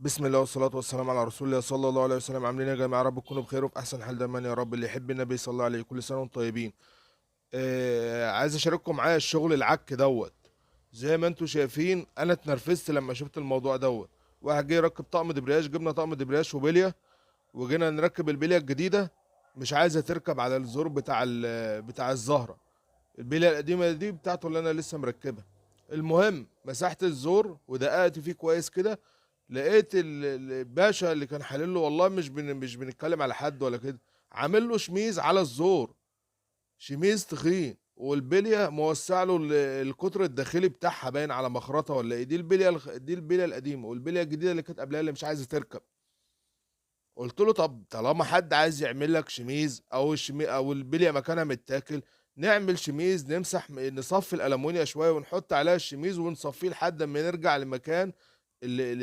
بسم الله والصلاة والسلام على رسول الله صلى الله عليه وسلم. عاملين إيه يا جماعة؟ رب تكونوا بخير وفي أحسن حال دايما يا رب. اللي يحب النبي صلى الله عليه كل سنة وانتم طيبين. عايز أشارككم معايا الشغل العك دوت. زي ما انتم شايفين أنا اتنرفزت لما شفت الموضوع دوت. واحد جه يركب طقم دبرياج، جبنا طقم دبرياج وبلية، وجينا نركب البلية الجديدة، مش عايزة تركب على الزور بتاع الزهرة. البلية القديمة دي بتاعته اللي أنا لسه مركبها. المهم مسحت الزور ودققت فيه كويس كده، لقيت الباشا اللي كان حلله، والله مش بنتكلم على حد ولا كده، عامل له شميز على الزور، شميز تخين، والبليه موسع له القطر الداخلي بتاعها باين على مخرطه ولا ايه. دي البليه القديمه، والبليه الجديده اللي كانت قبلها اللي مش عايزه تركب. قلت له طب طالما حد عايز يعمل لك شميز او البليه مكانها متاكل، نعمل شميز، نصفي الالومنيا شويه ونحط عليها الشميز ونصفيه لحد ما نرجع لمكان اللي